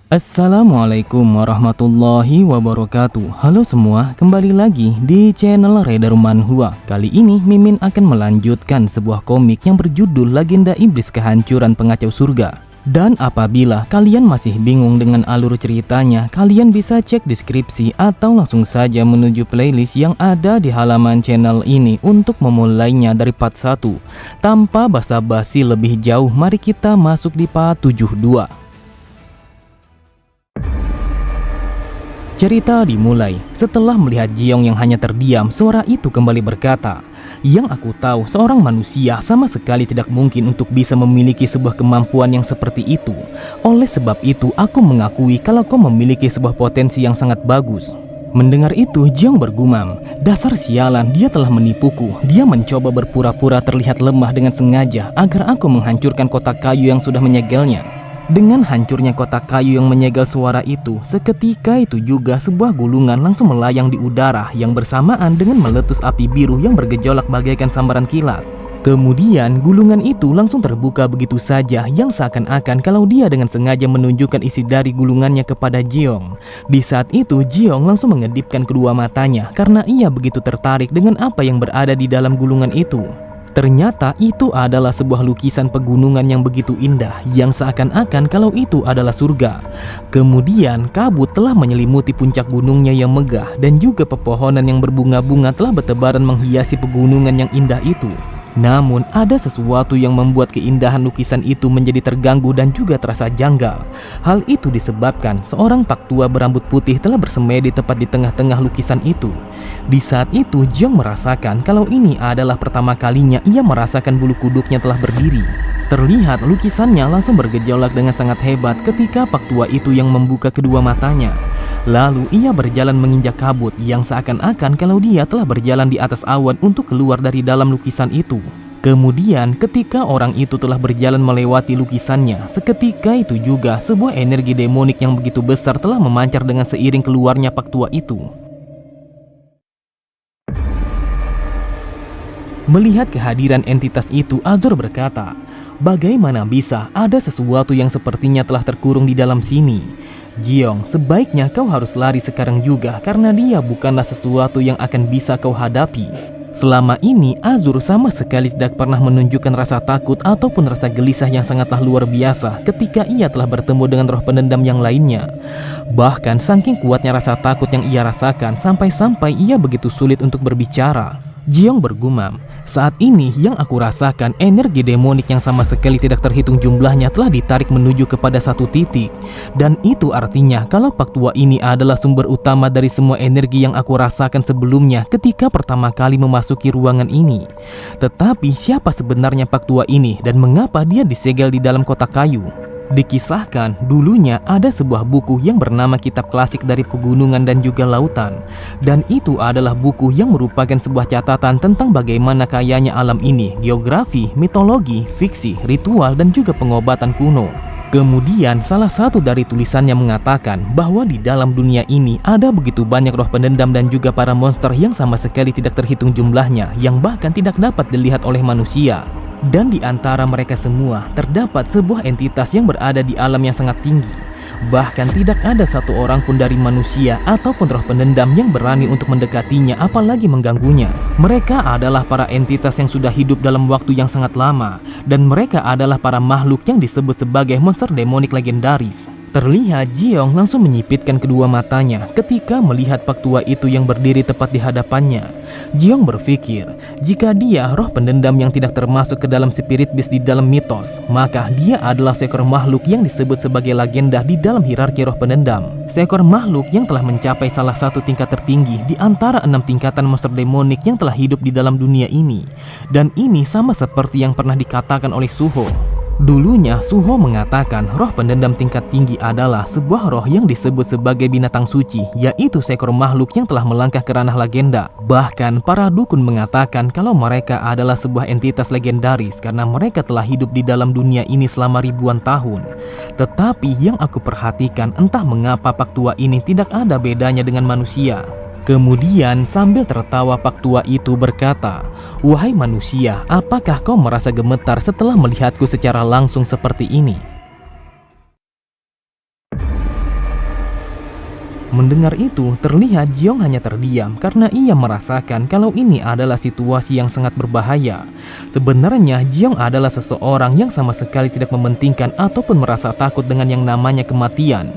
Assalamualaikum warahmatullahi wabarakatuh. Halo semua, kembali lagi di channel Raider Manhwa. Kali ini Mimin akan melanjutkan sebuah komik yang berjudul Legenda Iblis Kehancuran Pengacau Surga. Dan apabila kalian masih bingung dengan alur ceritanya, kalian bisa cek deskripsi atau langsung saja menuju playlist yang ada di halaman channel ini untuk memulainya dari part 1. Tanpa basa-basi lebih jauh, mari kita masuk di part 72. Cerita dimulai setelah melihat Jiong yang hanya terdiam. Suara itu kembali berkata, "Yang aku tahu, seorang manusia sama sekali tidak mungkin untuk bisa memiliki sebuah kemampuan yang seperti itu. Oleh sebab itu, aku mengakui kalau kau memiliki sebuah potensi yang sangat bagus." Mendengar itu, Jiong bergumam, "Dasar sialan, dia telah menipuku. Dia mencoba berpura-pura terlihat lemah dengan sengaja agar aku menghancurkan kotak kayu yang sudah menyegelnya." Dengan hancurnya kotak kayu yang menyegel suara itu, seketika itu juga sebuah gulungan langsung melayang di udara yang bersamaan dengan meletus api biru yang bergejolak bagaikan sambaran kilat. Kemudian gulungan itu langsung terbuka begitu saja, yang seakan-akan kalau dia dengan sengaja menunjukkan isi dari gulungannya kepada Jiong. Di saat itu Jiong langsung mengedipkan kedua matanya karena ia begitu tertarik dengan apa yang berada di dalam gulungan itu. Ternyata itu adalah sebuah lukisan pegunungan yang begitu indah, yang seakan-akan kalau itu adalah surga. Kemudian kabut telah menyelimuti puncak gunungnya yang megah, dan juga pepohonan yang berbunga-bunga telah bertebaran menghiasi pegunungan yang indah itu. Namun ada sesuatu yang membuat keindahan lukisan itu menjadi terganggu dan juga terasa janggal. Hal itu disebabkan seorang pak tua berambut putih telah bersemedi tepat di tengah-tengah lukisan itu. Di saat itu Jiong merasakan kalau ini adalah pertama kalinya ia merasakan bulu kuduknya telah berdiri. Terlihat lukisannya langsung bergejolak dengan sangat hebat ketika pak tua itu yang membuka kedua matanya. Lalu ia berjalan menginjak kabut yang seakan-akan kalau dia telah berjalan di atas awan untuk keluar dari dalam lukisan itu. Kemudian ketika orang itu telah berjalan melewati lukisannya, seketika itu juga sebuah energi demonik yang begitu besar telah memancar dengan seiring keluarnya pak tua itu. Melihat kehadiran entitas itu, Azur berkata, "Bagaimana bisa ada sesuatu yang sepertinya telah terkurung di dalam sini? Jiong, sebaiknya kau harus lari sekarang juga karena dia bukanlah sesuatu yang akan bisa kau hadapi." Selama ini Azur sama sekali tidak pernah menunjukkan rasa takut ataupun rasa gelisah yang sangatlah luar biasa ketika ia telah bertemu dengan roh pendendam yang lainnya. Bahkan saking kuatnya rasa takut yang ia rasakan sampai-sampai ia begitu sulit untuk berbicara. Jiong bergumam, "Saat ini yang aku rasakan energi demonik yang sama sekali tidak terhitung jumlahnya telah ditarik menuju kepada satu titik. Dan itu artinya kalau pak tua ini adalah sumber utama dari semua energi yang aku rasakan sebelumnya ketika pertama kali memasuki ruangan ini. Tetapi siapa sebenarnya pak tua ini dan mengapa dia disegel di dalam kotak kayu?" Dikisahkan dulunya ada sebuah buku yang bernama Kitab Klasik dari Pegunungan dan juga Lautan. Dan itu adalah buku yang merupakan sebuah catatan tentang bagaimana kayanya alam ini, geografi, mitologi, fiksi, ritual, dan juga pengobatan kuno. Kemudian salah satu dari tulisannya mengatakan bahwa di dalam dunia ini ada begitu banyak roh pendendam dan juga para monster yang sama sekali tidak terhitung jumlahnya, yang bahkan tidak dapat dilihat oleh manusia. Dan di antara mereka semua terdapat sebuah entitas yang berada di alam yang sangat tinggi. Bahkan tidak ada satu orang pun dari manusia ataupun roh pendendam yang berani untuk mendekatinya apalagi mengganggunya. Mereka adalah para entitas yang sudah hidup dalam waktu yang sangat lama, dan mereka adalah para makhluk yang disebut sebagai monster demonik legendaris. Terlihat Jiong langsung menyipitkan kedua matanya ketika melihat pak tua itu yang berdiri tepat di hadapannya. Jiong berpikir, jika dia roh pendendam yang tidak termasuk ke dalam spirit beast di dalam mitos, maka dia adalah seekor makhluk yang disebut sebagai legenda di dalam hierarki roh pendendam. Seekor makhluk yang telah mencapai salah satu tingkat tertinggi di antara 6 tingkatan monster demonik yang telah hidup di dalam dunia ini. Dan ini sama seperti yang pernah dikatakan oleh Suho. Dulunya Suho mengatakan roh pendendam tingkat tinggi adalah sebuah roh yang disebut sebagai binatang suci, yaitu seekor makhluk yang telah melangkah ke ranah legenda. Bahkan para dukun mengatakan kalau mereka adalah sebuah entitas legendaris karena mereka telah hidup di dalam dunia ini selama ribuan tahun. Tetapi yang aku perhatikan, entah mengapa pak tua ini tidak ada bedanya dengan manusia. Kemudian sambil tertawa pak tua itu berkata, "Wahai manusia, apakah kau merasa gemetar setelah melihatku secara langsung seperti ini?" Mendengar itu, terlihat Jiong hanya terdiam karena ia merasakan kalau ini adalah situasi yang sangat berbahaya. Sebenarnya Jiong adalah seseorang yang sama sekali tidak mementingkan ataupun merasa takut dengan yang namanya kematian.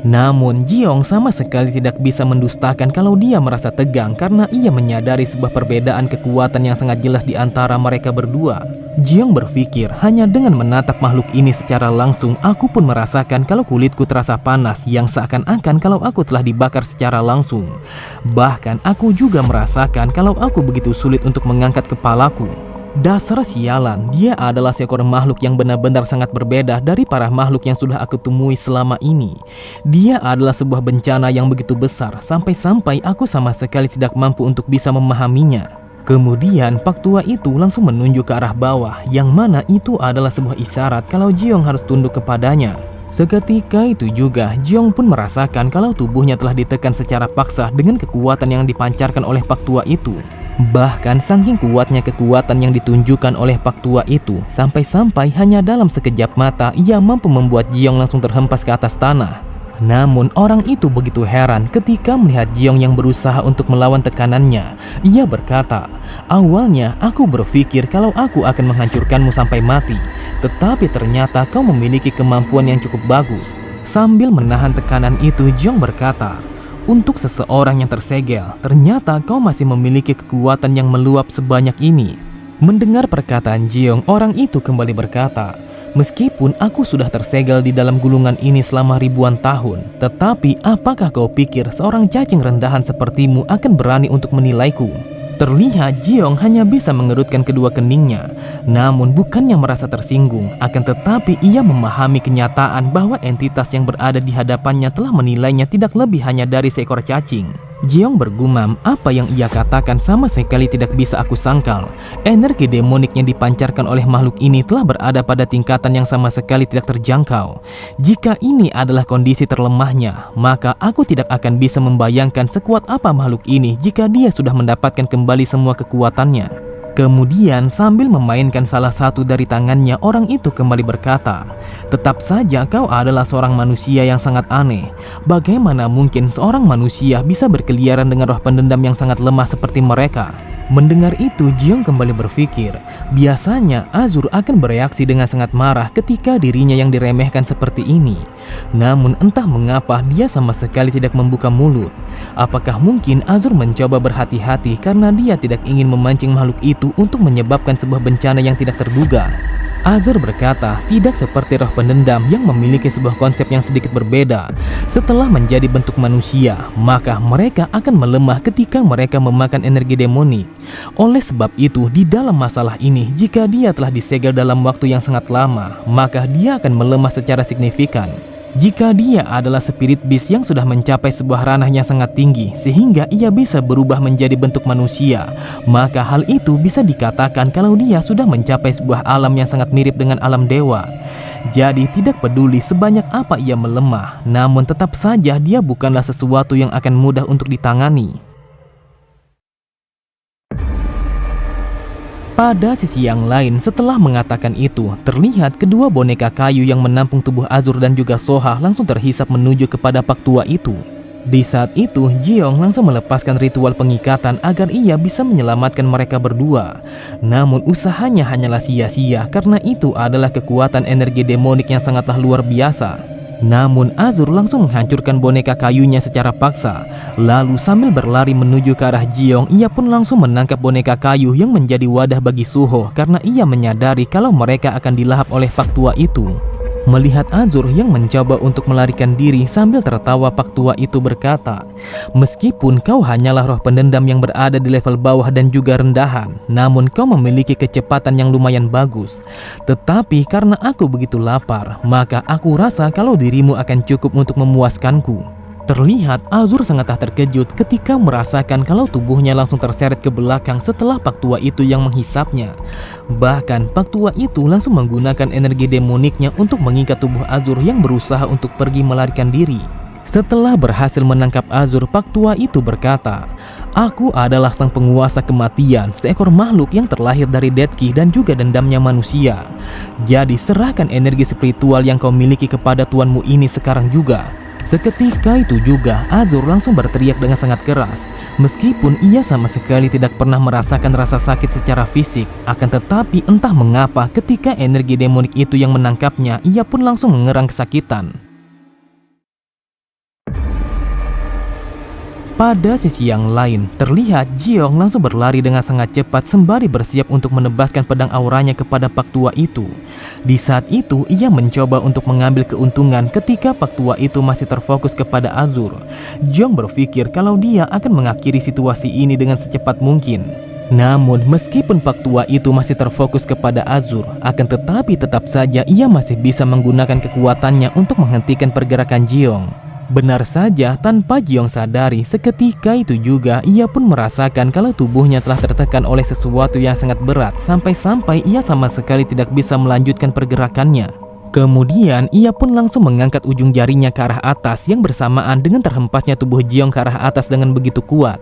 Namun Jiong sama sekali tidak bisa mendustakan kalau dia merasa tegang karena ia menyadari sebuah perbedaan kekuatan yang sangat jelas di antara mereka berdua. Jiong berpikir hanya dengan menatap makhluk ini secara langsung aku pun merasakan kalau kulitku terasa panas yang seakan-akan kalau aku telah dibakar secara langsung. Bahkan aku juga merasakan kalau aku begitu sulit untuk mengangkat kepalaku. Dasar sialan, dia adalah seekor makhluk yang benar-benar sangat berbeda dari para makhluk yang sudah aku temui selama ini. Dia adalah sebuah bencana yang begitu besar, sampai-sampai aku sama sekali tidak mampu untuk bisa memahaminya. Kemudian Pak Tua itu langsung menunjuk ke arah bawah, yang mana itu adalah sebuah isyarat kalau Jiong harus tunduk kepadanya. Seketika itu juga, Jiong pun merasakan kalau tubuhnya telah ditekan secara paksa dengan kekuatan yang dipancarkan oleh Pak Tua itu. Bahkan saking kuatnya kekuatan yang ditunjukkan oleh Pak Tua itu, sampai-sampai hanya dalam sekejap mata ia mampu membuat Jiong langsung terhempas ke atas tanah. Namun orang itu begitu heran ketika melihat Jiong yang berusaha untuk melawan tekanannya. Ia berkata, "Awalnya aku berpikir kalau aku akan menghancurkanmu sampai mati, tetapi ternyata kau memiliki kemampuan yang cukup bagus." Sambil menahan tekanan itu, Jiong berkata, "Untuk seseorang yang tersegel, ternyata kau masih memiliki kekuatan yang meluap sebanyak ini." Mendengar perkataan Jiong, orang itu kembali berkata, "Meskipun aku sudah tersegel di dalam gulungan ini selama ribuan tahun, tetapi apakah kau pikir seorang cacing rendahan sepertimu akan berani untuk menilaiku?" Terlihat Jiong hanya bisa mengerutkan kedua keningnya. Namun bukannya merasa tersinggung, akan tetapi ia memahami kenyataan bahwa entitas yang berada di hadapannya telah menilainya tidak lebih hanya dari seekor cacing. Jiong bergumam, apa yang ia katakan sama sekali tidak bisa aku sangkal. Energi demonik yang dipancarkan oleh makhluk ini telah berada pada tingkatan yang sama sekali tidak terjangkau. Jika ini adalah kondisi terlemahnya, maka aku tidak akan bisa membayangkan sekuat apa makhluk ini jika dia sudah mendapatkan kembali semua kekuatannya. Kemudian sambil memainkan salah satu dari tangannya, orang itu kembali berkata, "Tetap saja kau adalah seorang manusia yang sangat aneh. Bagaimana mungkin seorang manusia bisa berkeliaran dengan roh pendendam yang sangat lemah seperti mereka?" Mendengar itu, Jiong kembali berpikir, biasanya Azur akan bereaksi dengan sangat marah ketika dirinya yang diremehkan seperti ini. Namun entah mengapa dia sama sekali tidak membuka mulut. Apakah mungkin Azur mencoba berhati-hati karena dia tidak ingin memancing makhluk itu untuk menyebabkan sebuah bencana yang tidak terduga? Azur berkata, tidak seperti roh pendendam yang memiliki sebuah konsep yang sedikit berbeda. Setelah menjadi bentuk manusia, maka mereka akan melemah ketika mereka memakan energi demonik. Oleh sebab itu, di dalam masalah ini, jika dia telah disegel dalam waktu yang sangat lama, maka dia akan melemah secara signifikan. Jika dia adalah spirit beast yang sudah mencapai sebuah ranah yang sangat tinggi sehingga ia bisa berubah menjadi bentuk manusia, maka hal itu bisa dikatakan kalau dia sudah mencapai sebuah alam yang sangat mirip dengan alam dewa. Jadi tidak peduli sebanyak apa ia melemah, namun tetap saja dia bukanlah sesuatu yang akan mudah untuk ditangani. Pada sisi yang lain, setelah mengatakan itu, terlihat kedua boneka kayu yang menampung tubuh Azur dan juga Soha langsung terhisap menuju kepada Pak Tua itu. Di saat itu, Jiong langsung melepaskan ritual pengikatan agar ia bisa menyelamatkan mereka berdua. Namun usahanya hanyalah sia-sia karena itu adalah kekuatan energi demonik yang sangatlah luar biasa. Namun Azur langsung menghancurkan boneka kayunya secara paksa. Lalu sambil berlari menuju ke arah Jiong, ia pun langsung menangkap boneka kayu yang menjadi wadah bagi Suho karena ia menyadari kalau mereka akan dilahap oleh Pak Tua itu. Melihat Azur yang mencoba untuk melarikan diri sambil tertawa, Pak Tua itu berkata, "Meskipun kau hanyalah roh pendendam yang berada di level bawah dan juga rendahan, namun kau memiliki kecepatan yang lumayan bagus. Tetapi karena aku begitu lapar, maka aku rasa kalau dirimu akan cukup untuk memuaskanku." Terlihat Azur sangatlah terkejut ketika merasakan kalau tubuhnya langsung terseret ke belakang setelah Pak Tua itu yang menghisapnya. Bahkan Pak Tua itu langsung menggunakan energi demoniknya untuk mengikat tubuh Azur yang berusaha untuk pergi melarikan diri. Setelah berhasil menangkap Azur, Pak Tua itu berkata, "Aku adalah sang penguasa kematian, seekor makhluk yang terlahir dari Deadki dan juga dendamnya manusia. Jadi serahkan energi spiritual yang kau miliki kepada tuanmu ini sekarang juga." Seketika itu juga Azur langsung berteriak dengan sangat keras. Meskipun ia sama sekali tidak pernah merasakan rasa sakit secara fisik, akan tetapi entah mengapa ketika energi demonik itu yang menangkapnya, ia pun langsung mengerang kesakitan. Pada sisi yang lain, terlihat Jiong langsung berlari dengan sangat cepat sembari bersiap untuk menebaskan pedang auranya kepada Pak Tua itu. Di saat itu, ia mencoba untuk mengambil keuntungan ketika Pak Tua itu masih terfokus kepada Azur. Jiong berpikir kalau dia akan mengakhiri situasi ini dengan secepat mungkin. Namun, meskipun Pak Tua itu masih terfokus kepada Azur, akan tetapi tetap saja ia masih bisa menggunakan kekuatannya untuk menghentikan pergerakan Jiong. Benar saja, tanpa Jiong sadari, seketika itu juga ia pun merasakan kalau tubuhnya telah tertekan oleh sesuatu yang sangat berat, sampai-sampai ia sama sekali tidak bisa melanjutkan pergerakannya. Kemudian ia pun langsung mengangkat ujung jarinya ke arah atas yang bersamaan dengan terhempasnya tubuh Jiong ke arah atas dengan begitu kuat.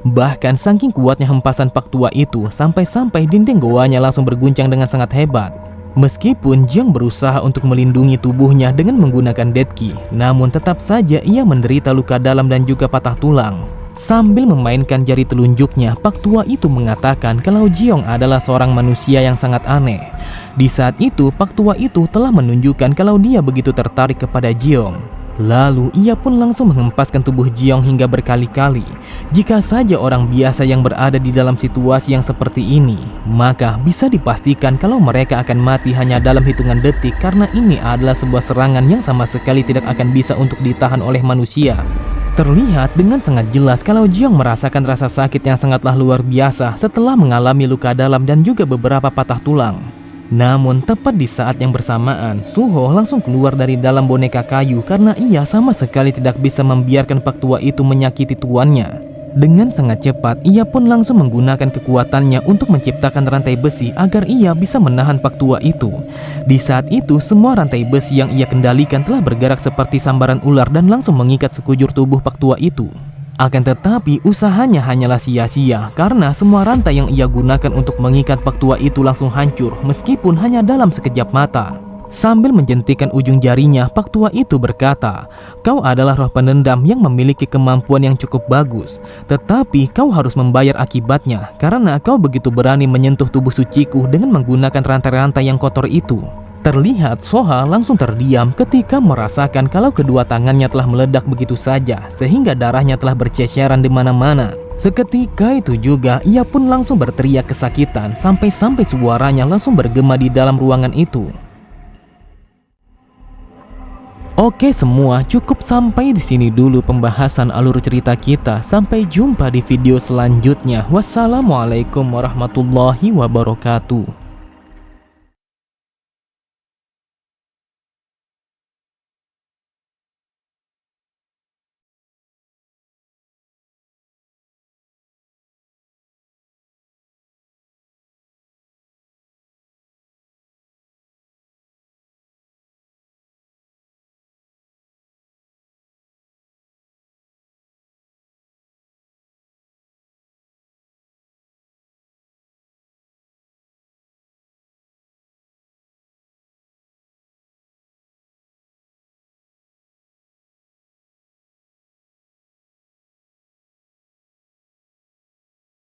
Bahkan saking kuatnya hempasan Pak Tua itu, sampai-sampai dinding goanya langsung berguncang dengan sangat hebat. Meskipun Jiong berusaha untuk melindungi tubuhnya dengan menggunakan Deadki, namun tetap saja ia menderita luka dalam dan juga patah tulang. Sambil memainkan jari telunjuknya, Pak Tua itu mengatakan kalau Jiong adalah seorang manusia yang sangat aneh. Di saat itu, Pak Tua itu telah menunjukkan kalau dia begitu tertarik kepada Jiong. Lalu ia pun langsung menghempaskan tubuh Jiong hingga berkali-kali. Jika saja orang biasa yang berada di dalam situasi yang seperti ini, maka bisa dipastikan kalau mereka akan mati hanya dalam hitungan detik, karena ini adalah sebuah serangan yang sama sekali tidak akan bisa untuk ditahan oleh manusia. Terlihat dengan sangat jelas kalau Jiong merasakan rasa sakit yang sangatlah luar biasa setelah mengalami luka dalam dan juga beberapa patah tulang. Namun tepat di saat yang bersamaan, Suho langsung keluar dari dalam boneka kayu karena ia sama sekali tidak bisa membiarkan Pak Tua itu menyakiti tuannya. Dengan sangat cepat, ia pun langsung menggunakan kekuatannya untuk menciptakan rantai besi agar ia bisa menahan Pak Tua itu. Di saat itu, semua rantai besi yang ia kendalikan telah bergerak seperti sambaran ular dan langsung mengikat sekujur tubuh Pak Tua itu. Akan tetapi usahanya hanyalah sia-sia karena semua rantai yang ia gunakan untuk mengikat Pak Tua itu langsung hancur meskipun hanya dalam sekejap mata. Sambil menjentikan ujung jarinya, Pak Tua itu berkata, "Kau adalah roh penendam yang memiliki kemampuan yang cukup bagus, tetapi kau harus membayar akibatnya karena kau begitu berani menyentuh tubuh suciku dengan menggunakan rantai-rantai yang kotor itu." Terlihat Soha langsung terdiam ketika merasakan kalau kedua tangannya telah meledak begitu saja sehingga darahnya telah berceceran di mana-mana. Seketika itu juga ia pun langsung berteriak kesakitan sampai-sampai suaranya langsung bergema di dalam ruangan itu. Oke semua, cukup sampai di sini dulu pembahasan alur cerita kita. Sampai jumpa di video selanjutnya. Wassalamualaikum warahmatullahi wabarakatuh.